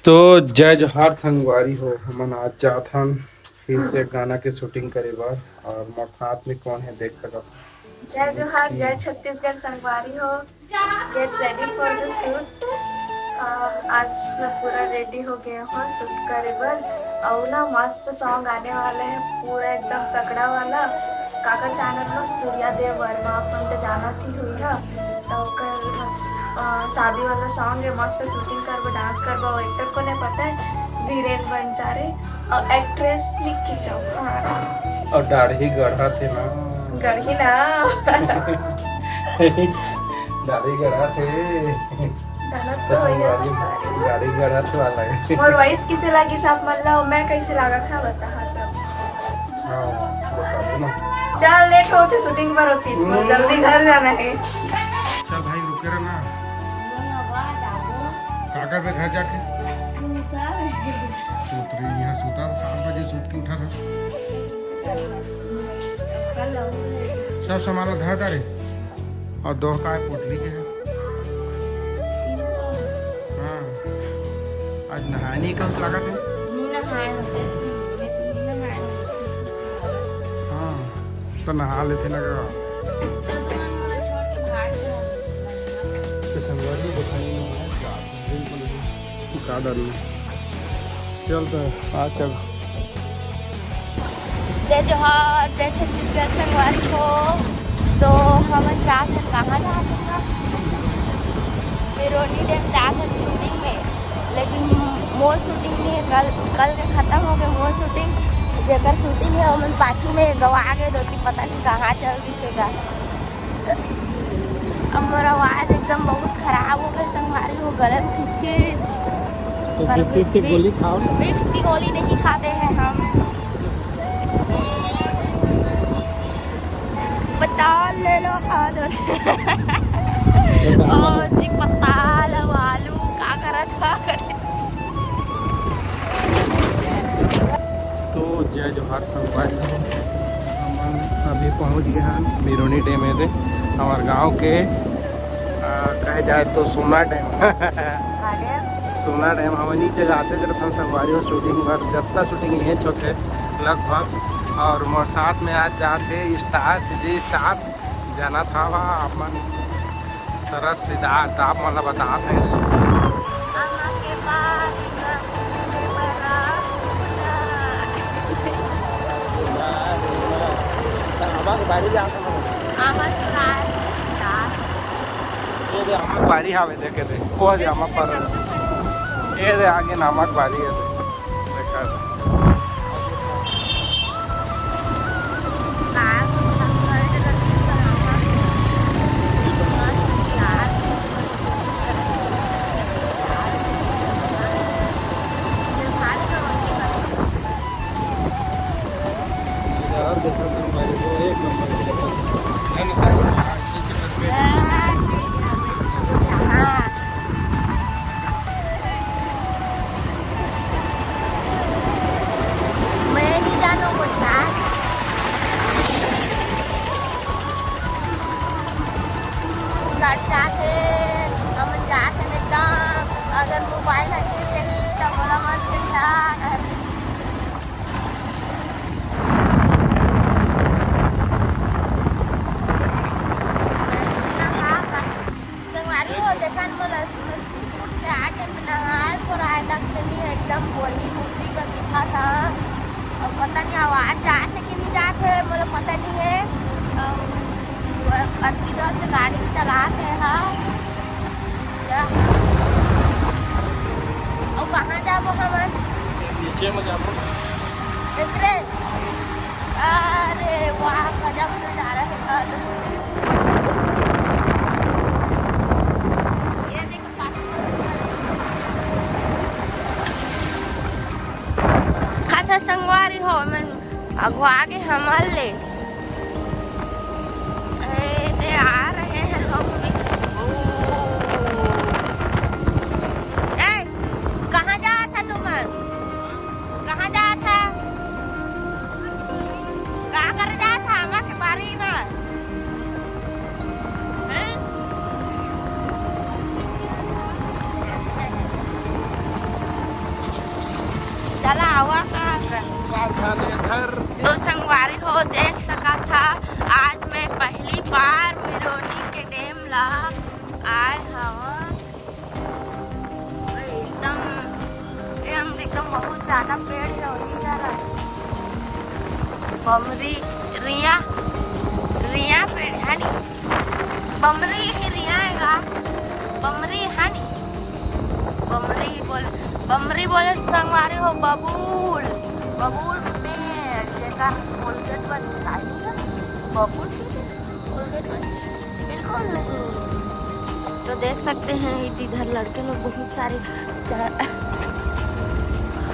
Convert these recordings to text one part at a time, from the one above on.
तो जय जोहार संगवारी हो। हमन आज जात हन फिर से गाना के शूटिंग करे बर और मोर साथ में कौन है देख सकत। जय जोहार, जय छत्तीसगढ़ संगवारी हो। Get ready for the shoot. आज मैं पूरा रेडी हो गया हूँ शूट करे बर। और ना मस्त सॉन्ग आने वाला है, पूरा एकदम तकड़ा वाला। काका चैनल में सूर्या देव वर्मा अपन तो जाना थी हुई है तो शादी वाला सॉन्ग है। मस्त शूटिंग करबो, डांस करबो। एक्टर को नहीं पता है, वीरेन बंजारे और एक्ट्रेस निक्की चौहान। और दाढ़ी गढ़ा थे ना, गढ़ी ना दाढ़ी गढ़ा थे तो दाढ़ी गढ़ा थे वाला है। और वॉइस किसे लगी साहब मल्ला, मैं कैसे लगा था बता। हाँ सब हाँ बता दो ना। चल लेट होती शूटिंग पर होती, जल्दी घर जाना है। चल भाई रुके रहा ना, काका पे घर जाके सूत रही यहाँ सूता 7 बजे सूत के उठा था। सब सामान धर डाले और दो का पोटली के है। हाँ आज नहाने का लगा थे। हाँ तो नहा लेते ना का डालू। चल तो हाँ चल। जय जोहार, जय छत्तीसगढ़ संगवारी हो। तो हम जात हैं कहाँ जाते हैं? बिरोनी डैम जात हैं शूटिंग में, लेकिन मोर शूटिंग नहीं है। कल के ख़त्म हो गए मोर शूटिंग। जेकर शूटिंग है वो मन पाछू में गवा गए रोटी, पता नहीं कहाँ चल दिखेगा। अब मेरा आवाज़ एकदम बहुत ख़राब हो गई संगवारी हो। गले में खिंच तो गोली खाओ। विक्स की गोली नहीं खाते हैं हम। पताल ले लो हादर ओ जी पताल वालू का करत था करे। तो जय जोहार संगवारी हो। हम अभी पहुंच गए हैं बिरोनी डैम में। हमारे गांव के कहे जाए तो सोना डैम सोना डैम हम नीचे जाते जब हम संगवारी हो शूटिंग पर जब शूटिंग यहीं छोटे लगभग। और मोर साथ में आज जाते स्टार जाना था वहाँ अपन सरस सिद्धार्थ आप मतलब बताते हैं। नमक बारी हावे देखे थे वो नमक पर ये दे आगे नमक बारी है देखा अगर मोबाइल अच्छे से नहीं तो बोला मत संगवारी हो। देखा बोला उठ के आके नहाए पर आए तक एकदम बोली मुर्गी का दिखा था। और पता नहीं आवाज़ जाते कि नहीं जाते, मुझे पता नहीं है। किधर से गाड़ी चलाते हैं और कहाँ जाबो हम? नीचे में जाबो। अरे वाह गजब नजारा है। ये देखो खासा संगवारी हो मन अगवा आगे हमारे ले आ रहे हैं हम भी। कहाँ जा था तुम? कहाँ जा था? कहाँ कर जा था? माँ के बारी में चला आवा का इधर तो संगवारी हो देख सका था। आज मैं पहली बार मिरोनी के डैम ला आए हवा। एकदम बहुत ज्यादा पेड़ है बमरी रिया रिया पेड़ है नी बमरी ही रिया है बमरी है नी बमरी बोले संगवारी हो बबूल बबूल पेड़ जेका कोलगेट बन बबूल कोलगेट बन बिल्कुल। तो देख सकते हैं इधर लड़के लोग बहुत सारे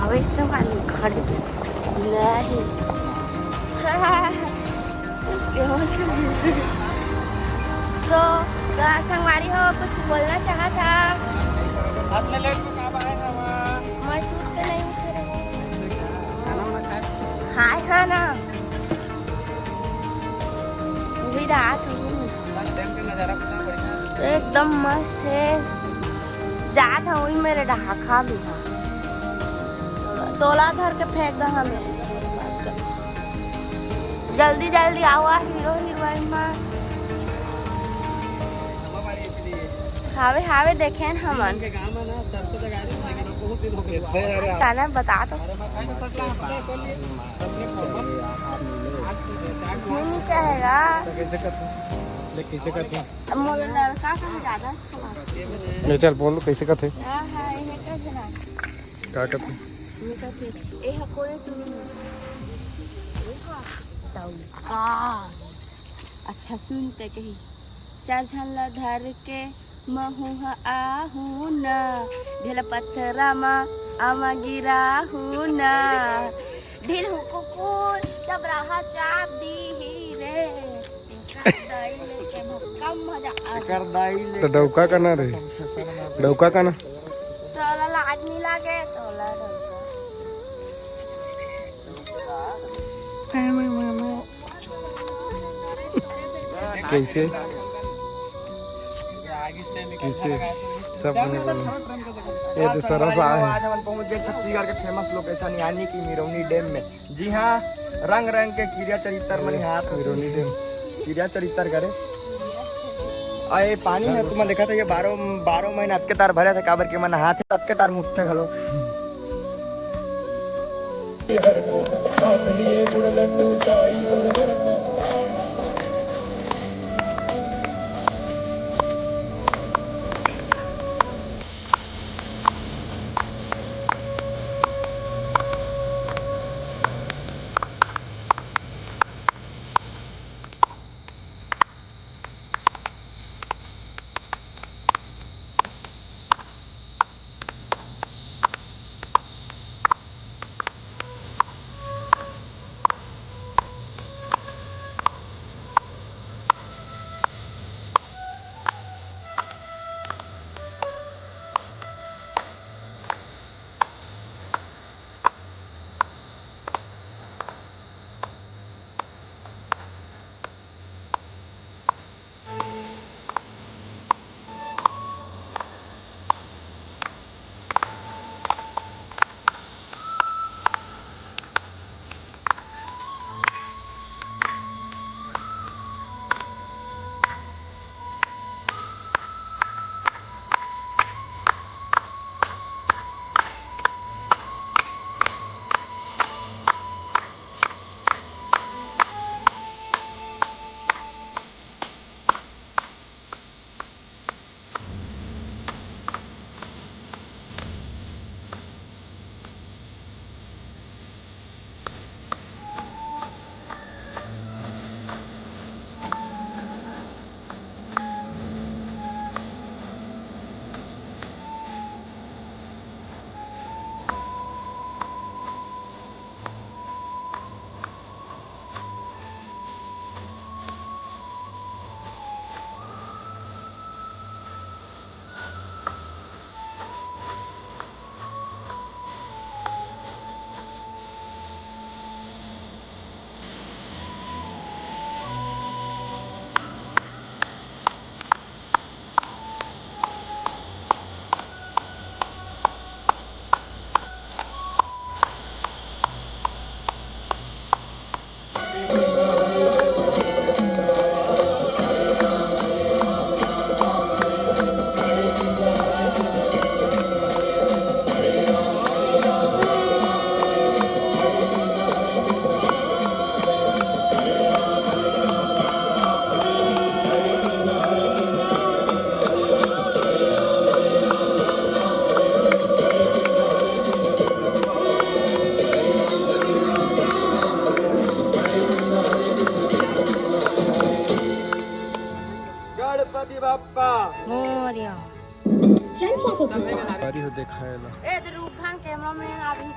हवे से वाले खड़े नहीं तो संगवारी हो कुछ बोलना चाहा था। हाथ में लेट के कब आए हवा मैं सूट के नहीं उठे खाए खाना भी रात डैम का नजारा कितना बढ़िया एकदम मस्त है। जात है वही मेरे ढाका भी है तोला धर के फेंक दो हमें। जल्दी जल्दी आवा हीरो हीरोइन में हावे हावे देखे हमन गाना बता तो कहेगा मोर लड़का का ज्यादा अच्छा ले चल बोल कैसे कथे का क्या कथे अच्छा सुनते कही चार झल्ला धर के महू आहू न ढेला पत्थरा मा आमा गिरा हूँ न ढील हुकुकुल जब रहा चाप दी ही रे तो डौका का ना रे डौका का ना तोला लाज नहीं लागे तोला कैसे कैसे सब ये तो सरस आए आज हम पहुंच गए छत्तीसगढ़ के फेमस लोकेशन यानी कि मिरौनी डैम में। जी हाँ, रंग रंग के कीड़ा चरित्र मन हाथ मिरौनी डैम कीड़ा चरित्र करे आए पानी है तुम देखा था ये 12 महीना अटके तार भरे थे काबर के मन हाथ अटके तार मुठ्ठे खलो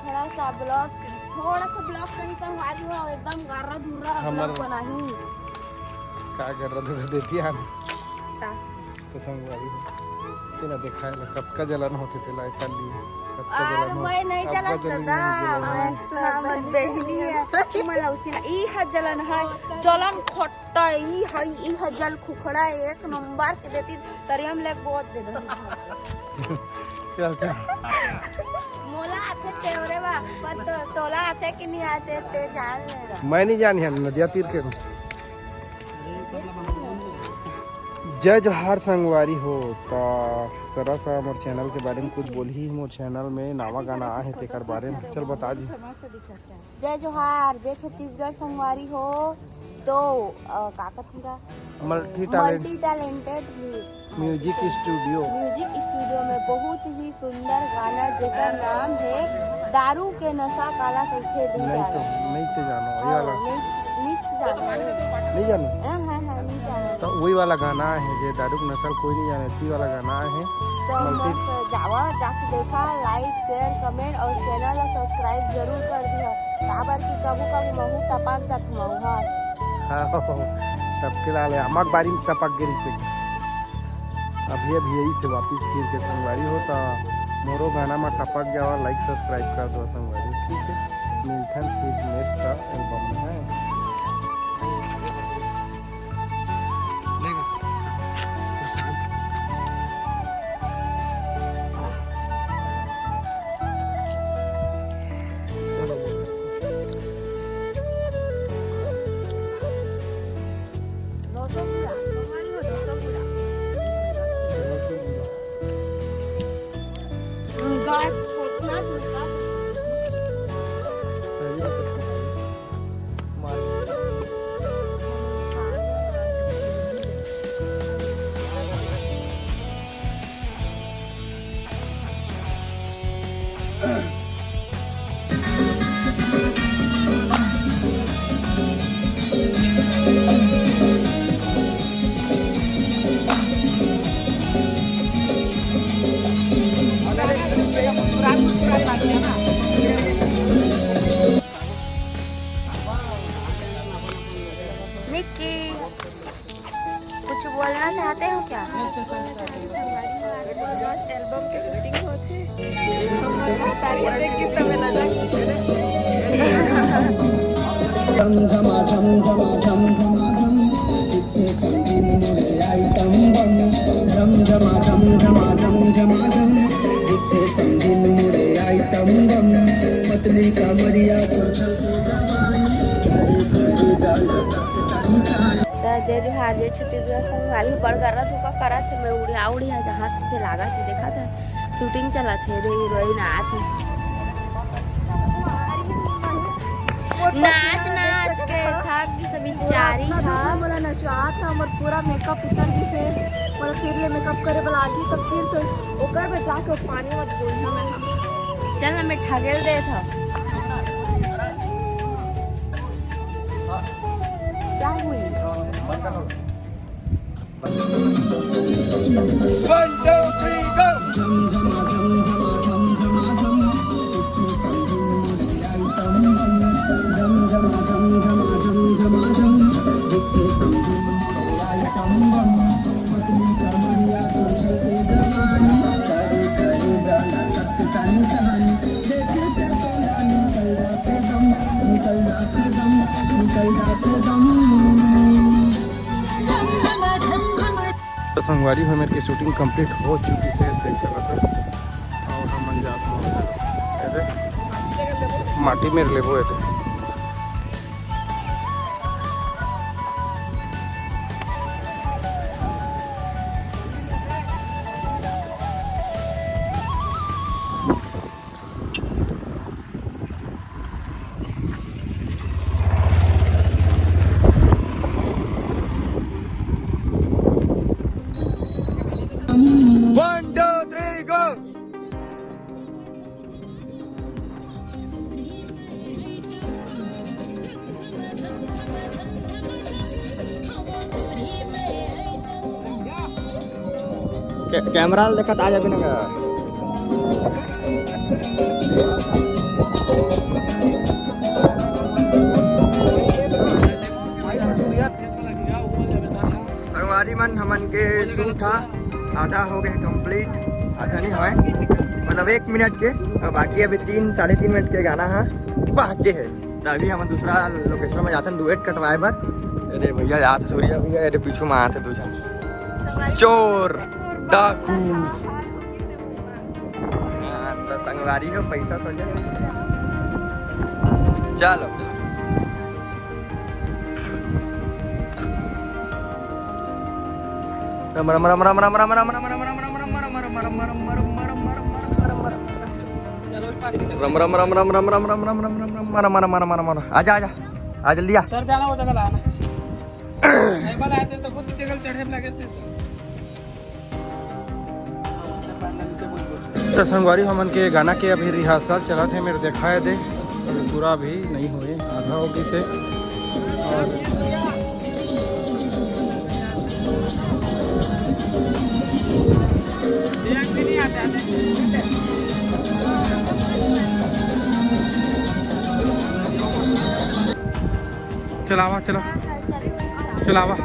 थोड़ा सा ब्लॉक कहीं संगवारी हो एकदम गर्रा धुर्रा हमर- ब्लॉक बनाही क्या कर रहा था देती है ता तो संगवारी के ना देखा है कब का जलन होती थी लाइक कर लिए कब का और जलन मैं नहीं अब का चलत जलन दा नहीं जलन। हमर बहनी है कि मैं उसी ई ह जलन है जलन खट्टा ई ह जल खुखड़ा एक नंबर के देती तरी हम ले बहुत दे दे चल चल मोला आते तेरे बा पर तो तोला आते कि नहीं आते ते जान ले रहा मैं नहीं जानी है नदिया तीर के जय जोहार संगवारी हो तो सरा सा मोर चैनल के बारे में कुछ बोल ही मोर चैनल में नावा गाना आए तेकर बारे में चल बता जी जय जोहार जय छत्तीसगढ़ संगवारी हो तो का कथीरा मल्टी टैलेंटेड म्यूजिक स्टूडियो में बहुत ही सुंदर गाना जेकर नाम है दारू के नशा काला कैसे दी नहीं तो जानो ये वाला नहीं जानो नहीं जाना तो वही वाला गाना है जे दारू की नस्ल कोई नहीं जाने ती वाला गाना है तो बस जावा जाके देखा लाइक शेयर कमेंट और चैनल को सब्सक्राइब जरूर कर दिया काबर की कबू कभी महू टपक जात महू हाँ सबके लाल अमक बारी में टपक गिरी से अभी यही से वापस फिर के संगवारी हो तो मोरो गाना में टपक गया और लाइक सब्सक्राइब कर दो संगवारी ठीक है मिलथन फिर नेक्स्ट का एल्बम में है निक्की कुछ बोलना चाहते हो क्या एल्बम के शूटिंग होते पतली कमरिया जय जोहार जय छत्तीसगढ़ संगवारी पर करत हुका करत मैं उड़िया उड़िया जहाँ से लागा थे देखा था शूटिंग चला थे रे हीरोइन आत नाच नाच के थक गई सभी चारी था मोला नचवा था हमर पूरा मेकअप उतर गई से मोला फिर ये मेकअप करे वाला आजी सब फिर से ओकर में जाके पानी मत बोलना मैं चल ना मैं ठगेल दे था क्या हुई तो संगवारी हो मेरे की शूटिंग कंप्लीट हो चुकी से देख सकते और हम जाते माटी मेरे लेबो है कैमरा देखा आ जाबे ना के शूट था आधा हो गए कंप्लीट, आधा नहीं है मतलब 1 मिनट के, और बाकी अभी 3-3.5 मिनट के गाना है बाकी है। तो अभी हम दूसरा लोकेशन में जाते हैं डुएट कटवाए बर। अरे भैया याद सूर्या भैया अरे पीछू में आते दूसरा चोर डाकू। हाँ तो संगवारी हो पैसा सजे चलो। रम रम रम रम रम रम रम रम रम रम रम रम रम रम रम रम रम। आजा आजा आ जल्दी आ। तर जाना वो जगह लाना नहीं बाल आते तो बहुत जगह चढ़े लगे थे। तो संगवारी हमन के गाना के अभी रिहर्सल चला थे मेरे देखा है दे पूरा भी नहीं हुए आधा होगी से। और चलावा चला चलावा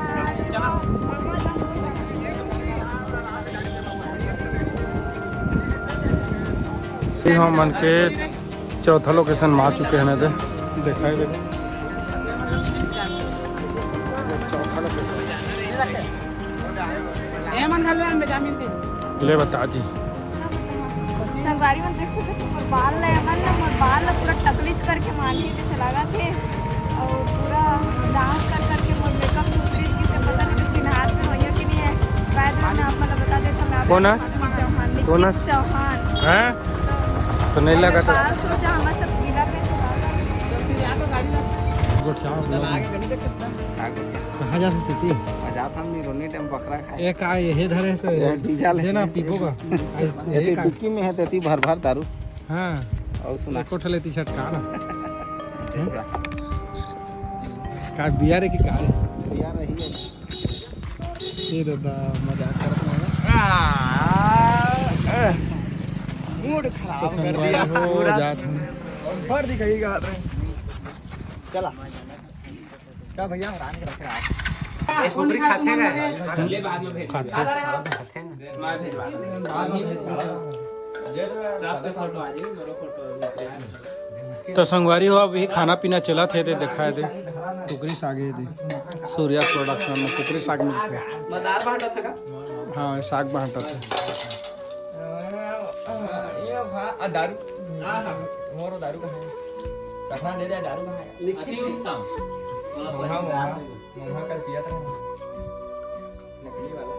हम मन के चौथा लोकेशन में आ चुके हैं दे देखा है चौथा लोकेशन ले बता जी। संगवारी में देखो तो बाल ले मन बाल पूरा टकलीच करके मानी के चला गए थे और पूरा डांस करके मोर मेकअप दूसरी से पता नहीं किसी हाथ में होया कि नहीं है। बाद में आप मतलब बता देता मैं कौन है चौहान हैं तो नहीं लगा था सोचा हम सब गीला पे कहाँ जा सकती एक आए ये धरे से डीजल है ना पीपो का ये डिक्की में है तेती भर भर दारू। हाँ और सुना कोठ लेती छटका ना का बिया रे की काल बिया रही है ये दादा मजाक करत है मूड खराब कर दिया पूरा भर दिखाई गा रहे चला क्या भैया रान के रख रहा है छोकरी खाते हैं ये बाद में भेज खाते तो संगवारी हो अभी खाना पीना चला थे दे देखा है दे टुकरी साग दे सूर्या प्रोडक्शन में टुकरी साग मिलते हैं। हाँ साग बांटा थे दारू मोरो दारू कहाँ है कहाँ दे दिया दारू कहाँ है मोहा कर पिया था नकली वाला